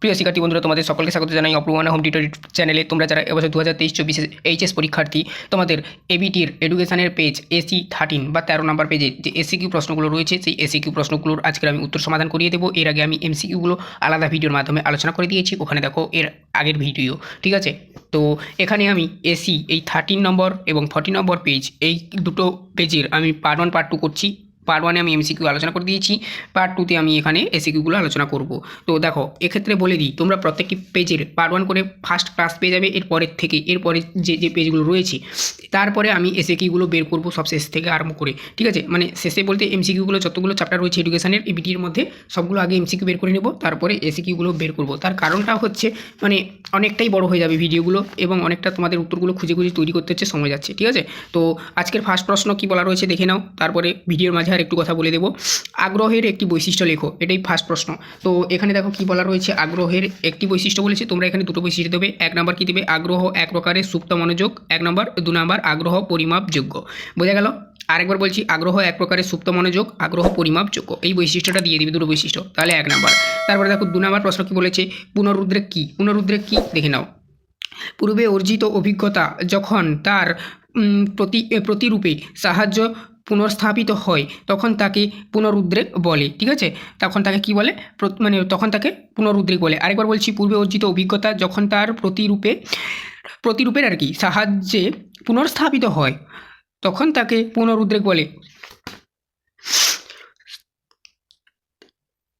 প্রিয় শিক্ষার্থী বন্ধুরা, তোমাদের সকলকে স্বাগত জানাই অপূর্বানা হোম টিউটর চ্যানেলে। তোমরা যারা এবছর 2023-24 এইচএস পরীক্ষার্থী, তোমাদের এবিটির এডুকেশনের পেজ AC13 বা 13 নম্বর পেজে যে এসিকিউ প্রশ্নগুলো রয়েছে, সেই এসিকিউ প্রশ্নগুলোর আজকে আমি উত্তর সমাধান করিয়ে দেবো। এর আগে আমি এমসিকিউগুলো আলাদা ভিডিওর মাধ্যমে আলোচনা করে দিয়েছি, ওখানে দেখো এর আগের ভিডিও, ঠিক আছে। তো এখানে আমি এসি এই 13 নম্বর এবং 40 নম্বর পেজ, এই দুটো পেজের আমি পার্ট 1 পার্ট 2 করছি। পার্ট 1-এ আমি এমসিকিউ আলোচনা করে দিয়েছি, পার্ট 2-তে আমি এখানে এসিকিউগুলো আলোচনা করব। তো দেখো, এক্ষেত্রে বলে দিই, তোমরা প্রত্যেকটি পেজের পার্ট 1 করে ফার্স্ট ক্লাস পেয়ে যাবে। এরপরে যে পেজগুলো রয়েছে, তারপরে আমি এসিকিউগুলো বের করব সব শেষ থেকে আরম্ভ করে, ঠিক আছে। মানে শেষে বলতে এমসিকিউগুলো যতগুলো চ্যাপ্টার রয়েছে এডুকেশনের এবিটির মধ্যে, সবগুলো আগে এমসিকিউ বের করে নেব, তারপরে এসিকিউগুলো বের করব। তার কারণটা হচ্ছে মানে অনেকটাই বড় হয়ে যাবে ভিডিওগুলো, এবং অনেকটা তোমাদের উত্তরগুলো খুঁজে খুঁজে তৈরি করতে হচ্ছে, সময় যাচ্ছে, ঠিক আছে। তো আজকের ফার্স্ট প্রশ্ন কি বলা রয়েছে দেখে নাও, তারপরে ভিডিওর মাঝে আর একটু কথা বলে দেবো। আগ্রহের একটি বৈশিষ্ট্য লেখো, এটাই ফার্স্ট প্রশ্ন। তো এখানে দেখো কি বলা রয়েছে, আগ্রহের একটি বৈশিষ্ট্য বলেছে, তোমরা এখানে দুটো বৈশিষ্ট্য দেবে। 1 নম্বর কি দেবে, আগ্রহ এক প্রকারের সুপ্ত মনোযোগ, 1 নম্বর। 2 নম্বর, আগ্রহ পরিমাপযোগ্য। বোঝা গেল? আরেকবার বলছি, আগ্রহ এক প্রকারের সুপ্ত মনোযোগ, আগ্রহ পরিমাপযোগ্য, এই বৈশিষ্ট্যটা দিয়ে দিবে, দুটো বৈশিষ্ট্য, তাহলে 1 নম্বর। তারপরে দেখো 2 নম্বর প্রশ্ন কি বলেছে, পুনরুদ্রেক কি। পুনরুদ্রেক কি দেখে নাও, পূর্বে অর্জিত অভিজ্ঞতা যখন তার প্রতিরূপে সাহায্য পুনর্স্থাপিত হয় তখন তাকে পুনরুদ্রেক বলে, ঠিক আছে। তখন তাকে কি বলে, মানে তখন তাকে পুনরুদ্রেক বলে। আরেকবার বলছি, পূর্বে অর্জিত অভিজ্ঞতা যখন তার প্রতিরূপের আর কি সাহায্যে পুনর্স্থাপিত হয় তখন তাকে পুনরুদ্রেক বলে।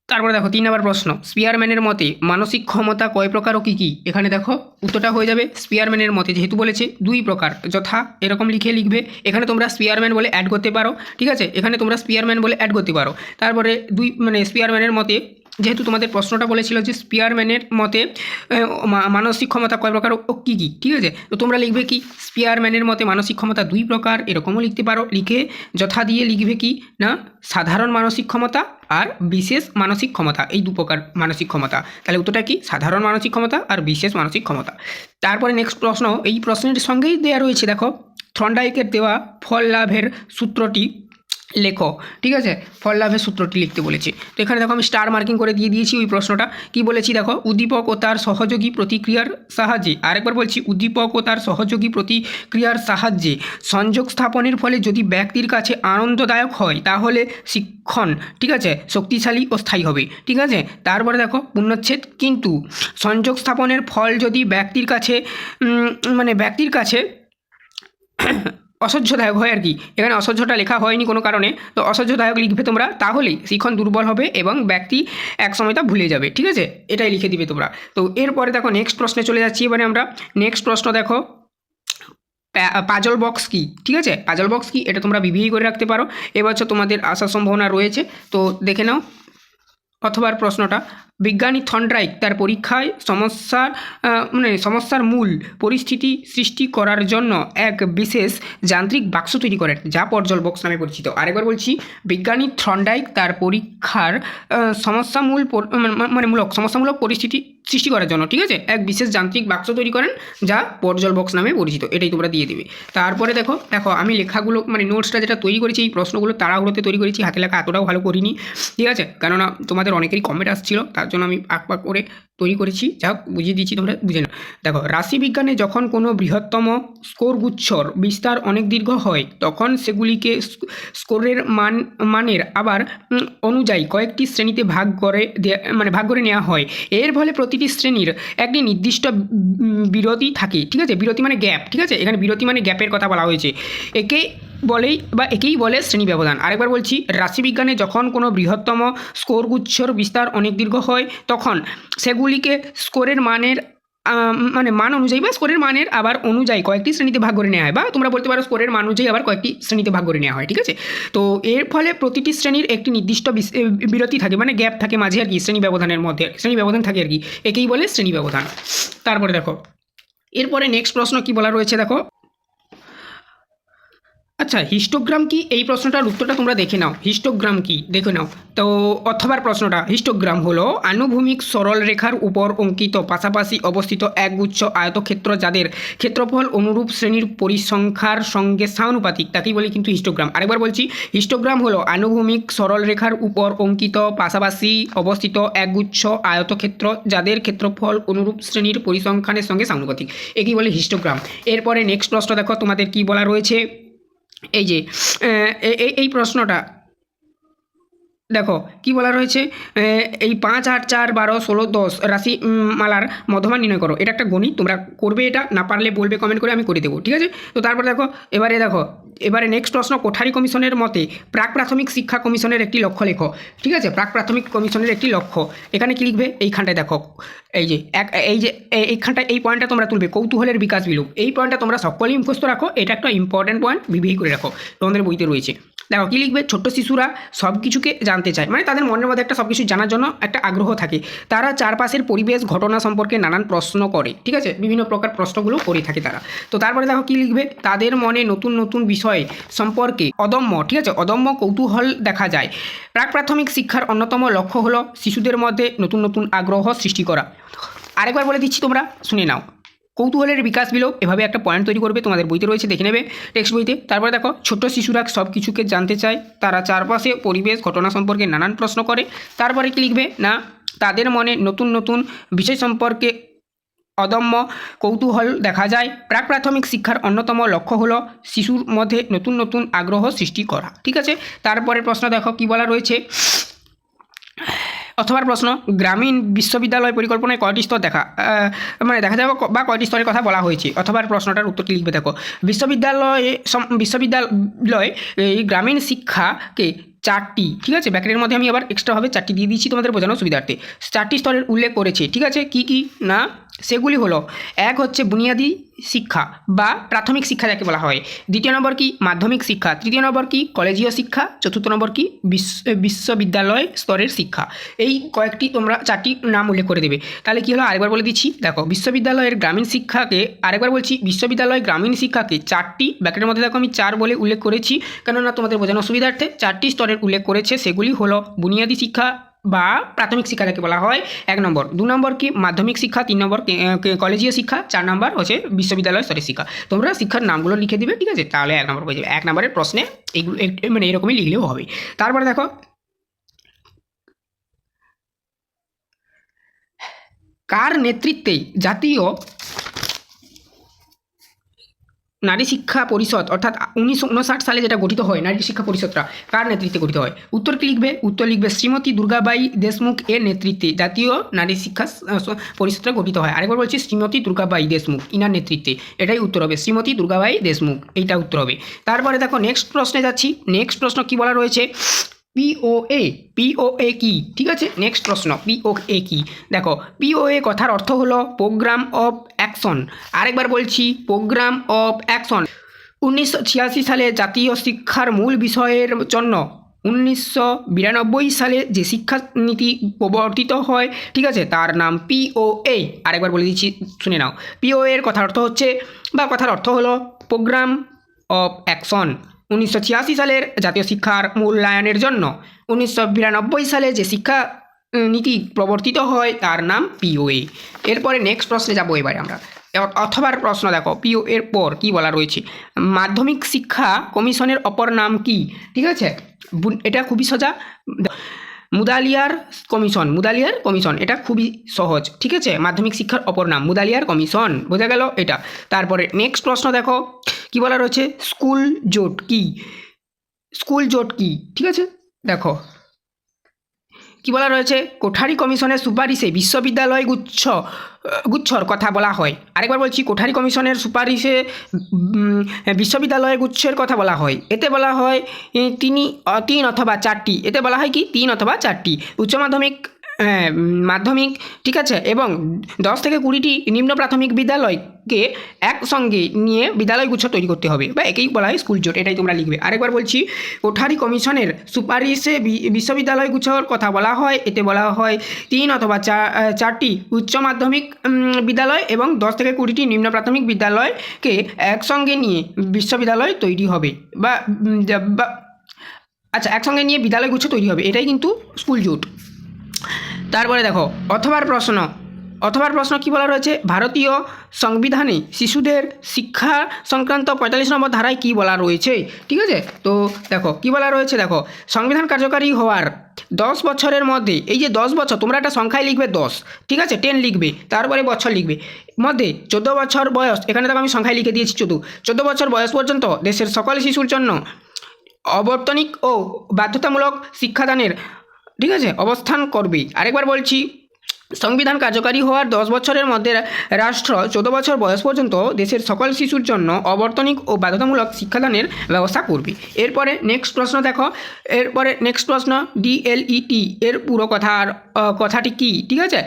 তারপরে দেখো 3 নম্বর প্রশ্ন, স্পিয়ারম্যানের মতে মানসিক ক্ষমতা কয় প্রকার ও কী কী। এখানে দেখো উত্তরটা হয়ে যাবে, স্পিয়ারম্যানের মতে যেহেতু বলেছে 2 প্রকার, যথা এরকম লিখবে। এখানে তোমরা স্পিয়ারম্যান বলে অ্যাড করতে পারো, ঠিক আছে। এখানে তোমরা স্পিয়ারম্যান বলে অ্যাড করতে পারো। তারপরে মানে স্পিয়ারম্যানের মতে, যেহেতু তোমাদের প্রশ্নটা বলেছিল যে স্পিয়ারম্যানের মতে মানসিক ক্ষমতা কয় প্রকার ও কী কী, ঠিক আছে। তো তোমরা লিখবে কি, স্পিয়ারম্যানের মতে মানসিক ক্ষমতা 2 প্রকার, এরকমও লিখতে পারো। লিখে যথা দিয়ে লিখবে কি না, সাধারণ মানসিক ক্ষমতা আর বিশেষ মানসিক ক্ষমতা, এই 2 প্রকার মানসিক ক্ষমতা। তাহলে উত্তরটা কি, সাধারণ মানসিক ক্ষমতা আর বিশেষ মানসিক ক্ষমতা। তারপরে নেক্সট প্রশ্ন, এই প্রশ্নের সঙ্গেই দেওয়া রয়েছে, দেখো থর্নডাইকের দেওয়া ফল লাভের সূত্রটি লেখো, ঠিক আছে। ফল লাভের সূত্রটি লিখতে বলেছে। তো এখানে দেখো আমি স্টার মার্কিং করে দিয়ে দিয়েছি ওই প্রশ্নটা। কি বলেছি দেখো, উদ্দীপক ও তার সহযোগী প্রতিক্রিয়ার সাহায্যে, আরেকবার বলছি, উদ্দীপক ও তার সহযোগী প্রতিক্রিয়ার সাহায্যে সংযোগ স্থাপনের ফলে যদি ব্যক্তির কাছে আনন্দদায়ক হয় তাহলে শিক্ষণ, ঠিক আছে, শক্তিশালী ও স্থায়ী হবে, ঠিক আছে। তারপরে দেখো পূর্ণচ্ছেদ, কিন্তু সংযোগ স্থাপনের ফল যদি ব্যক্তির কাছে অসহ্যদায়ক হয় আর কি, এখানে অসহ্যটা লেখা হয়নি কোনো কারণে, তো অসহ্যদায়ক লিখবে তোমরা, তাহলেই শিক্ষণ দুর্বল হবে এবং ব্যক্তি এক সময় তা ভুলে যাবে, ঠিক আছে। এটাই লিখে দিবে তোমরা। তো এরপরে দেখো নেক্সট প্রশ্নে চলে যাচ্ছি এবারে আমরা। নেক্সট প্রশ্ন দেখো, পাজল বক্স কি, ঠিক আছে। পাজল বক্স কি, এটা তোমরা বিবিই করে রাখতে পারো, এবছর তোমাদের আসার সম্ভাবনা রয়েছে। তো দেখে নাও অথবা প্রশ্নটা, বিজ্ঞানী থর্নডাইক তার পরীক্ষায় সমস্যার মূল পরিস্থিতি সৃষ্টি করার জন্য এক বিশেষ যান্ত্রিক বাক্স তৈরি করেন, যা পর্জল বক্স নামে পরিচিত। আরেকবার বলছি, বিজ্ঞানী থর্নডাইক তার পরীক্ষার সমস্যামূলক পরিস্থিতি সৃষ্টি করার জন্য, ঠিক আছে, এক বিশেষ যান্ত্রিক বাক্স তৈরি করেন, যা পর্জল বক্স নামে পরিচিত। এটাই তোমরা দিয়ে দেবে। তারপরে দেখো আমি লেখাগুলো মানে নোটসটা যেটা তৈরি করেছি, এই প্রশ্নগুলো তাড়াহুড়োতে তৈরি করেছি, হাতে লেখা এতটাও ভালো করিনি, ঠিক আছে। কেননা তোমাদের অনেকেরই কমেন্ট আসছিল, তার জন্য আমি আঁক করে তৈরি করেছি, যা বুঝিয়ে দিচ্ছি, তোমরা বুঝে নাও। দেখো, রাশিবিজ্ঞানে যখন কোনো বৃহত্তম স্কোরগুচ্ছর বিস্তার অনেক দীর্ঘ হয় তখন সেগুলিকে স্কোরের মানের আবার অনুযায়ী কয়েকটি শ্রেণীতে ভাগ করে নেওয়া হয়। এর ফলে প্রতিটি শ্রেণীর একটি নির্দিষ্ট বিরতি থাকে, ঠিক আছে। বিরতি মানে গ্যাপ, ঠিক আছে, এখানে বিরতি মানে গ্যাপের কথা বলা হয়েছে। একেই বলে শ্রেণী ব্যবধান। আরেকবার বলছি, রাশিবিজ্ঞানে যখন কোনো বৃহত্তম স্কোরগুচ্ছর বিস্তার অনেক দীর্ঘ হয় তখন সেগুলিকে স্কোরের মান অনুযায়ী বা স্কোরের মানের আবার অনুযায়ী কয়েকটি শ্রেণীতে ভাগ করে নেওয়া হয়, বা তোমরা বলতে পারো স্কোরের মান অনুযায়ী আবার কয়েকটি শ্রেণীতে ভাগ করে নেওয়া হয়, ঠিক আছে। তো এর ফলে প্রতিটি শ্রেণীর একটি নির্দিষ্ট বিরতি থাকে, মানে গ্যাপ থাকে মাঝে আর কি, শ্রেণী ব্যবধান থাকে আর কি, একেই বলে শ্রেণী ব্যবধান। তারপরে দেখো এরপরে নেক্সট প্রশ্ন কি বলা রয়েছে, দেখো আচ্ছা, হিস্টোগ্রাম কি, এই প্রশ্নটার উত্তরটা তোমরা দেখে নাও। হিস্টোগ্রাম কি দেখে নাও। তো অথবার প্রশ্নটা, হিস্টোগ্রাম হলো আনুভূমিক সরল রেখার উপর অঙ্কিত পাশাপাশি অবস্থিত একগুচ্ছ আয়তক্ষেত্র যাদের ক্ষেত্রফল অনুরূপ শ্রেণীর পরিসংখ্যার সঙ্গে সমানুপাতিক, তাকেই বলে কিন্তু হিস্টোগ্রাম। আরেকবার বলছি, হিস্টোগ্রাম হলো আনুভূমিক সরল রেখার উপর অঙ্কিত পাশাপাশি অবস্থিত একগুচ্ছ আয়তক্ষেত্র যাদের ক্ষেত্রফল অনুরূপ শ্রেণীর পরিসংখ্যানের সঙ্গে সমানুপাতিক, একেই বলে হিস্টোগ্রাম। এরপরে নেক্সট প্রশ্ন দেখো তোমাদের কি বলা রয়েছে। এই যে এই প্রশ্নটা দেখো কি বলা রয়েছে, এই 5, 8, 4, 12, 16, 10 রাশি মালার মধ্যমান নির্ণয় করো। এটা একটা গণিত, তোমরা করবে, এটা না পারলে বলবে কমেন্ট করে, আমি করে দেবো, ঠিক আছে। তো তারপরে দেখো এবারে নেক্সট প্রশ্ন, কোঠারি কমিশনের মতে প্রাক প্রাথমিক শিক্ষা কমিশনের একটি লক্ষ্য লেখো। ঠিক আছে, প্রাক প্রাথমিক কমিশনের একটি লক্ষ্য, এখানে কি লিখবে, এইখানটায় দেখো, এইখানটায় এই পয়েন্টটা তোমরা তুলবে, কৌতূহলের বিকাশ বিলোপ। এই পয়েন্টটা তোমরা সকলেই মুখস্থ রাখো, এটা একটা ইম্পর্টেন্ট পয়েন্ট, বিবেই করে রাখো, তোমাদের বইতে রয়েছে। দেখো কী লিখবে, ছোট্ট শিশুরা সব কিছুকে জানতে চায়, মানে তাদের মনের মধ্যে একটা সব কিছু জানার জন্য একটা আগ্রহ থাকে। তারা চারপাশের পরিবেশ ঘটনা সম্পর্কে নানান প্রশ্ন করে, ঠিক আছে, বিভিন্ন প্রকার প্রশ্নগুলো করে থাকে তারা। তো তারপরে দেখো কী লিখবে, তাদের মনে নতুন নতুন বিষয় সম্পর্কে অদম্য, ঠিক আছে, অদম্য কৌতূহল দেখা যায়। প্রাক প্রাথমিক শিক্ষার অন্যতম লক্ষ্য হলো শিশুদের মধ্যে নতুন নতুন আগ্রহ সৃষ্টি করা। আরেকবার বলে দিচ্ছি, তোমরা শুনে নাও। কৌতূহলের বিকাশ বিলোপ, এভাবে একটা পয়েন্ট তৈরি করবে, তোমাদের বইতে রয়েছে, দেখে নেবে টেক্সট বইতে। তারপরে দেখো, ছোট শিশুরা সব কিছুকে জানতে চায়, তারা চারপাশে পরিবেশ ঘটনা সম্পর্কে নানান প্রশ্ন করে। তারপরে কি লিখবে না, তাদের মনে নতুন নতুন বিষয় সম্পর্কে অদম্য কৌতূহল দেখা যায়। প্রাক প্রাথমিক শিক্ষার অন্যতম লক্ষ্য হলো শিশুর মধ্যে নতুন নতুন আগ্রহ সৃষ্টি করা, ঠিক আছে। তারপরের প্রশ্ন দেখো কি বলা রয়েছে, অথবা প্রশ্ন, গ্রামীণ বিশ্ববিদ্যালয় পরিকল্পনায় কয়টি স্তর দেখা যাবে বা কয়টি স্তরের কথা বলা হয়েছে। অথবা প্রশ্নটার উত্তরটি লিখবে। দেখো, বিশ্ববিদ্যালয় এই গ্রামীণ শিক্ষাকে 4টি, ঠিক আছে, ব্যাকেটের মধ্যে আমি আবার এক্সট্রাভাবে 4টি দিয়ে দিচ্ছি তোমাদের বোঝানোর সুবিধার্থে। 4টি স্তরের উল্লেখ করেছে, ঠিক আছে। কি কি না, সেগুলি হলো, এক হচ্ছে বুনিয়াদী শিক্ষা বা প্রাথমিক শিক্ষা যাকে বলা হয়, দ্বিতীয় নম্বর কি মাধ্যমিক শিক্ষা, তৃতীয় নম্বর কি কলেজীয় শিক্ষা, চতুর্থ নম্বর কি বিশ্ববিদ্যালয় স্তরের শিক্ষা। এই কয়েকটি তোমরা 4টি নাম উল্লেখ করে দেবে। তাহলে কি হলো, আরেকবার বলে দিচ্ছি। দেখো, বিশ্ববিদ্যালয়ের গ্রামীণ শিক্ষাকে, আরেকবার বলছি, বিশ্ববিদ্যালয় গ্রামীণ শিক্ষাকে 4টি, ব্র্যাকেটের মধ্যে দেখো আমি 4 বলে উল্লেখ করেছি, কেননা তোমাদের বোঝানোর সুবিধার্থে 4টি স্তরের উল্লেখ করেছে। সেগুলি হলো বুনিয়াদী শিক্ষা বা প্রাথমিক শিক্ষা যাকে বলা হয় 1 নম্বর, 2 নম্বর কি মাধ্যমিক শিক্ষা, 3 নম্বর কলেজীয় শিক্ষা, 4 নম্বর হচ্ছে বিশ্ববিদ্যালয় স্তরের শিক্ষা। তোমরা শিক্ষার নামগুলো লিখে দিবে, ঠিক আছে, তাহলে 1 নম্বর হয়ে যাবে। 1 নম্বরের প্রশ্নে এইগুলো মানে এরকমই লিখলেও হবে। তারপরে দেখো, কার নেতৃত্বে জাতীয় নারী শিক্ষা পরিষদ, অর্থাৎ 1959 সালে যেটা গঠিত হয়, নারী শিক্ষা পরিষদটা কার নেতৃত্বে গঠিত হয়। উত্তর কি লিখবে, উত্তর লিখবে শ্রীমতী দুর্গাবাই দেশমুখ এর নেতৃত্বে জাতীয় নারী শিক্ষা পরিষদটা গঠিত হয়। আরেকবার বলছি, শ্রীমতী দুর্গাবাই দেশমুখ, ইনার নেতৃত্বে, এটাই উত্তর হবে, শ্রীমতী দুর্গাবাই দেশমুখ, এইটা উত্তর হবে। তারপরে দেখো নেক্সট প্রশ্নে যাচ্ছি। নেক্সট প্রশ্ন কি বলা রয়েছে, পিওএ কি, ঠিক আছে। নেক্সট প্রশ্ন, পিওএ কি। দেখো, পিওএ কথার অর্থ হলো প্রোগ্রাম অফ অ্যাকশন। আরেকবার বলছি, প্রোগ্রাম অফ অ্যাকশন। 1986 সালে জাতীয় শিক্ষার মূল বিষয়ের জন্য 1992 সালে যে শিক্ষানীতি প্রবর্তিত হয়, ঠিক আছে, তার নাম পিওএ। আরেকবার বলে দিচ্ছি, শুনে নাও। পিওএ এর কথার অর্থ হচ্ছে, বা কথার অর্থ হলো প্রোগ্রাম অফ অ্যাকশন। 1986 সালের জাতীয় শিক্ষার মূল্যায়নের জন্য 1992 সালে যে শিক্ষা নীতি প্রবর্তিত হয় তার নাম পিওএ। এরপরে নেক্সট প্রশ্নে যাবো এবারে আমরা। অথবা প্রশ্ন দেখো, পিও এর পর কি বলা রয়েছে, মাধ্যমিক শিক্ষা কমিশনের অপর নাম কি, ঠিক আছে। এটা খুবই সোজা, মুদালিয়ার কমিশন, এটা খুবই সহজ, ঠিক আছে। মাধ্যমিক শিক্ষার অপর নাম মুদালিয়ার কমিশন, বোঝা গেল এটা। তারপরে নেক্সট প্রশ্ন দেখো কি বলা রয়েছে, স্কুল জোট কি, ঠিক আছে। দেখো কি বলা রয়েছে, কোঠারি কমিশনের সুপারিশে বিশ্ববিদ্যালয় গুচ্ছর কথা বলা হয়। আরেকবার বলছি, কোঠারি কমিশনের সুপারিশে বিশ্ববিদ্যালয় গুচ্ছের কথা বলা হয়। এতে বলা হয় 3 অথবা 4টি, এতে বলা হয় কি 3 অথবা 4টি উচ্চ মাধ্যমিক, ঠিক আছে, এবং 10 থেকে 20টি নিম্ন প্রাথমিক বিদ্যালয় কে একসঙ্গে নিয়ে বিদ্যালয় গুচ্ছ তৈরি করতে হবে, বা একেই বলা হয় স্কুল জোট, এটাই তোমরা লিখবে। আরেকবার বলছি, কোঠারি কমিশনের সুপারিশে বিশ্ববিদ্যালয় গুচ্ছর কথা বলা হয়। এতে বলা হয় 3 অথবা 4টি উচ্চ মাধ্যমিক বিদ্যালয় এবং 10 থেকে 20টি নিম্ন প্রাথমিক বিদ্যালয়কে একসঙ্গে নিয়ে বিশ্ববিদ্যালয় তৈরি হবে, আচ্ছা একসঙ্গে নিয়ে বিদ্যালয় গুচ্ছ তৈরি হবে, এটাই কিন্তু স্কুল জোট। তারপরে দেখো অথবার প্রশ্ন কী বলা রয়েছে, ভারতীয় সংবিধানে শিশুদের শিক্ষা সংক্রান্ত 45 নম্বর ধারায় কী বলা রয়েছে। ঠিক আছে, তো দেখো কী বলা রয়েছে, দেখো সংবিধান কার্যকারী হওয়ার 10 বছরের মধ্যে, এই যে 10 বছর তোমরা একটা সংখ্যায় লিখবে 10, ঠিক আছে, 10 লিখবে, তারপরে বছর লিখবে, মধ্যে 14 বছর বয়স, এখানে দেখো আমি সংখ্যায় লিখে দিয়েছি 14 বছর বয়স পর্যন্ত দেশের সকল শিশুর জন্য অবর্তনিক ও বাধ্যতামূলক শিক্ষাদানের, ঠিক আছে, অবস্থান করবে। আরেকবার বলছি, সংবিধান কার্যকারী হওয়ার 10 বছরের মধ্যে রাষ্ট্র 14 বছর বয়স পর্যন্ত দেশের সকল শিশুর জন্য অবর্তনিক ও বাধ্যতামূলক শিক্ষাদানের ব্যবস্থা করবে। এরপরে নেক্সট প্রশ্ন দেখো, ডিএলইটি এর পুরো কথাটি কী, ঠিক আছে,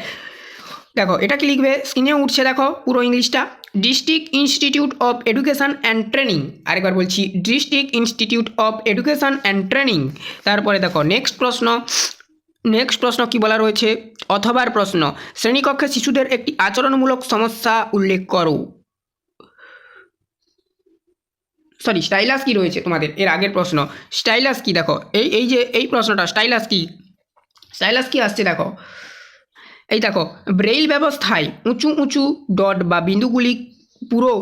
দেখো এটা কি লিখবে, স্ক্রিনে উঠছে দেখো পুরো ইংলিশটা, district institute of education and training. আরেকবার বলছি, district institute of education and training. তারপরে দেখো নেক্সট প্রশ্ন কি বলা রয়েছে, অথবার প্রশ্ন, শ্রেণীকক্ষে শিশুদের একটি আচরণমূলক সমস্যা উল্লেখ করো। সরি, স্টাইলাস কি রয়েছে তোমাদের এর আগের প্রশ্ন, স্টাইলাস কি, দেখো এই যে এই প্রশ্নটা, স্টাইলাস কি আসছে দেখো, এই দেখো, ব্রেইল ব্যবস্থায় উঁচু উঁচু ডট বা বিন্দুগুলি পুরো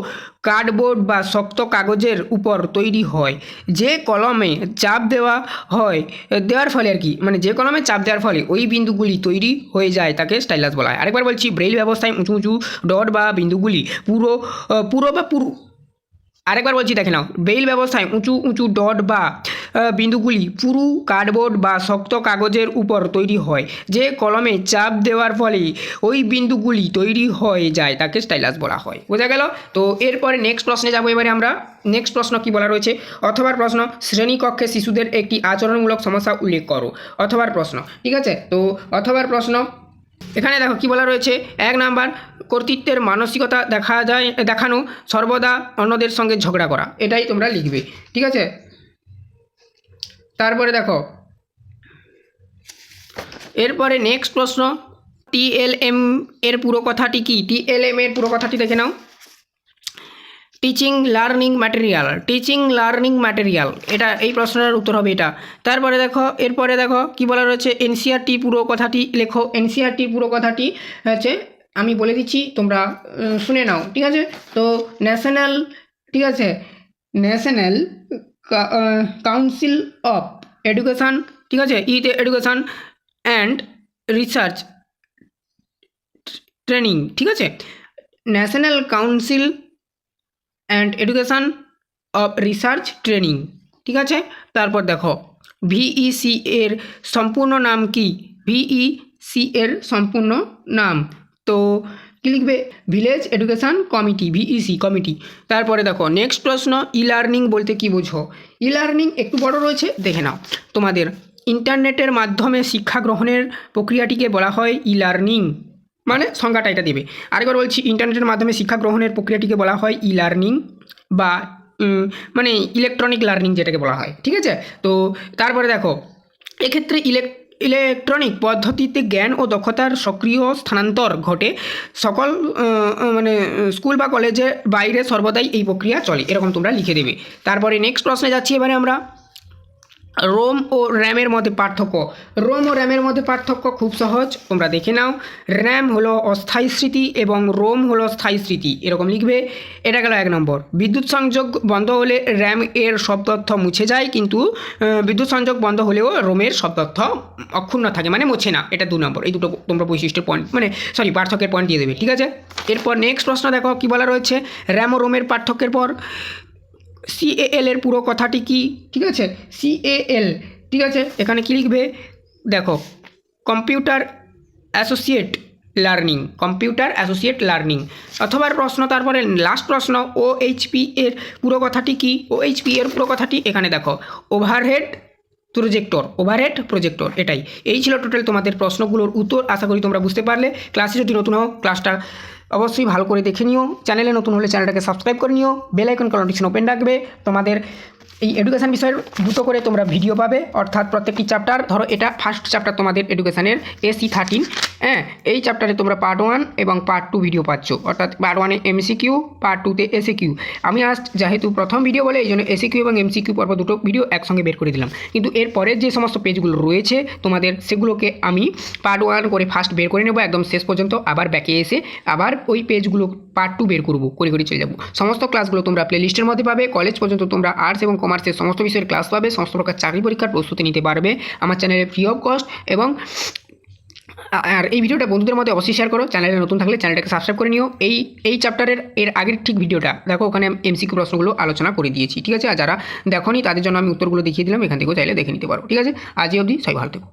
কার্ডবোর্ড বা শক্ত কাগজের উপর তৈরি হয়, যে কলমে চাপ দেওয়ার ফলে আর কি, মানে যে কলমে চাপ দেওয়ার ফলে ওই বিন্দুগুলি তৈরি হয়ে যায়, তাকে স্টাইলাস বলা হয়। আরেকবার বলছি, ব্রেইল ব্যবস্থায় উঁচু উঁচু ডট বা বিন্দুগুলি আরেকবার বলছি দেখে নাও, ব্রেইল ব্যবস্থায় উঁচু উঁচু ডট বা বিন্দুগুলি পুরু কার্ডবোর্ড বা শক্ত কাগজের উপর তৈরি হয়, যে কলমে চাপ দেওয়ার ফলে ওই বিন্দুগুলি তৈরি হয়ে যায়, তাকে স্টাইলাস বলা হয়। বোঝা গেল? তো এরপরে নেক্সট প্রশ্নে যাবো এবারে আমরা। নেক্সট প্রশ্ন কি বলা রয়েছে, অথবার প্রশ্ন, শ্রেণীকক্ষে শিশুদের একটি আচরণমূলক সমস্যা উল্লেখ করো। অথবার প্রশ্ন, ঠিক আছে, তো অথবার প্রশ্ন এখানে দেখো কি বলা রয়েছে, 1 নাম্বার, কর্তৃত্বের মানসিকতা দেখানো, সর্বদা অন্যদের সঙ্গে ঝগড়া করা, এটাই তোমরা লিখবে। ঠিক আছে, তারপরে দেখো এরপরে নেক্সট প্রশ্ন, টিএলএম এর পুরো কথাটি কি, টিএলএম এর পুরো কথাটি দেখে নাও, টিচিং লার্নিং ম্যাটেরিয়াল, এটা এই প্রশ্নের উত্তর হবে এটা। তারপরে দেখো এরপরে দেখো কি বলা রয়েছে, এনসিইআরটি পুরো কথাটি লেখো। এনসিইআরটি পুরো কথাটি হচ্ছে, আমি বলে দিচ্ছি তোমরা শুনে নাও। ঠিক আছে, তো ন্যাশনাল কাউন্সিল অফ এডুকেশান, ঠিক আছে, এডুকেশান অ্যান্ড রিসার্চ ট্রেনিং, ঠিক আছে, national council and education of research training, ঠিক আছে। তারপর দেখো ভিইসি এর সম্পূর্ণ নাম কি, ভিইসি এর সম্পূর্ণ নাম, তো কী লিখবে, village education committee, VEC committee. তারপরে দেখো নেক্সট প্রশ্ন, ই লার্নিং বলতে কী বোঝো। ই লার্নিং একটু বড় রয়েছে, দেখে নাও, তোমাদের ইন্টারনেটের মাধ্যমে শিক্ষা গ্রহণের প্রক্রিয়াটিকে বলা হয় ই লার্নিং, মানে সংজ্ঞাটা এটা দেবে। আরেকবার বলছি, ইন্টারনেটের মাধ্যমে শিক্ষা গ্রহণের প্রক্রিয়াটিকে বলা হয় ই লার্নিং, বা মানে ইলেকট্রনিক লার্নিং যেটাকে বলা হয়। ঠিক আছে, তো তারপরে দেখো এক্ষেত্রে ইলেকট্রনিক পদ্ধতিতে জ্ঞান ও দক্ষতার সক্রিয় স্থানান্তর ঘটে, সকল মানে স্কুল বা কলেজের বাইরে সর্বদাই এই প্রক্রিয়া চলে, এরকম তোমরা লিখে দেবে। তারপরে নেক্সট প্রশ্নে যাচ্ছি এবারে আমরা, রোম ও র্যামের মধ্যে পার্থক্য। রোম ও র্যামের মধ্যে পার্থক্য খুব সহজ, তোমরা দেখে নাও, র্যাম হলো অস্থায়ী স্মৃতি এবং রোম হলো স্থায়ী স্মৃতি, এরকম লিখবে। এটা গেল 1 নম্বর। বিদ্যুৎ সংযোগ বন্ধ হলে র্যাম এর সব তথ্য মুছে যায়, কিন্তু বিদ্যুৎ সংযোগ বন্ধ হলেও রোমের সব তথ্য অক্ষুণ্ণ থাকে, মানে মোছে না, এটা 2 নম্বর। এই দুটো তোমরা বৈশিষ্ট্যের পয়েন্ট, মানে সরি পার্থক্যের পয়েন্ট দিয়ে দেবে। ঠিক আছে, এরপর নেক্সট প্রশ্ন দেখো কি বলা রয়েছে, র্যাম ও রোমের পার্থক্যের পর সিএএল এর পুরো কথাটি কি, ঠিক আছে, সিএএল, ঠিক আছে, এখানে কি লিখবে দেখো, কম্পিউটার অ্যাসোসিয়েট লার্নিং। অথবা প্রশ্ন, তারপরে লাস্ট প্রশ্ন, ওএইচপি এর পুরো কথাটি কি। ওএইচপি এর পুরো কথাটি এখানে দেখো, ওভারহেড প্রজেক্টর, ওভারহেড প্রজেক্টর, এটাই। এই ছিল টোটাল তোমাদের প্রশ্নগুলোর উত্তর। আশা করি তোমরা বুঝতে পারলে। ক্লাসে যদি নতুন হও ক্লাসটা অবশ্যই ভালো করে দেখে নিও। চ্যানেলে নতুন হলে চ্যানেলটাকে সাবস্ক্রাইব করে নিও। বেল আইকন নোটিফিকেশন ওপেন রাখবে। তোমাদের এই এডুকেশান বিষয়ের দুটো করে তোমরা ভিডিও পাবে, অর্থাৎ প্রত্যেকটি চ্যাপ্টার, ধরো এটা ফার্স্ট চ্যাপ্টার তোমাদের এডুকেশানের AC13, হ্যাঁ, এই চ্যাপ্টারে তোমরা পার্ট 1 এবং পার্ট 2 ভিডিও পাচ্ছ, অর্থাৎ পার্ট 1-এ MCQ, পার্ট 2-তে ACQ। আমি আজ যেহেতু প্রথম ভিডিও বলে এই জন্য ACQ এবং MCQ পর্ব দুটো ভিডিও একসঙ্গে বের করে দিলাম, কিন্তু এর পরের যে সমস্ত পেজগুলো রয়েছে তোমাদের সেগুলোকে আমি পার্ট 1 করে ফার্স্ট বের করে নেব একদম শেষ পর্যন্ত, আবার ব্যাকে এসে আবার ওই পেজগুলো পার্ট 2 বের করবো, করে চলে যাবো। সমস্ত ক্লাসগুলো তোমরা প্লে লিস্টের মধ্যে পাবে। কলেজ পর্যন্ত তোমরা আর্টস এবং কমার্সের সমস্ত বিষয়ের ক্লাস পাবে, সমস্ত প্রকার চাকরি পরীক্ষার প্রস্তুতি নিতে পারবে আমার চ্যানেলে ফ্রি অফ কস্ট। এবং আর এই ভিডিওটা বন্ধুদের মধ্যে অবশ্যই শেয়ার করো। চ্যানেলে নতুন থাকলে চ্যানেলটাকে সাবস্ক্রাইব করে নিও। এই চ্যাপ্টারের এর আগের ঠিক ভিডিওটা দেখো, ওখানে MCQ প্রশ্নগুলো আলোচনা করে দিয়েছি, ঠিক আছে। আর যারা দেখোনি তাদের জন্য আমি উত্তরগুলো দেখিয়ে দিলাম, এখান থেকেও চাইলে দেখে নিতে পারো, ঠিক আছে। আজই অবধি সবাই ভালো থেকো।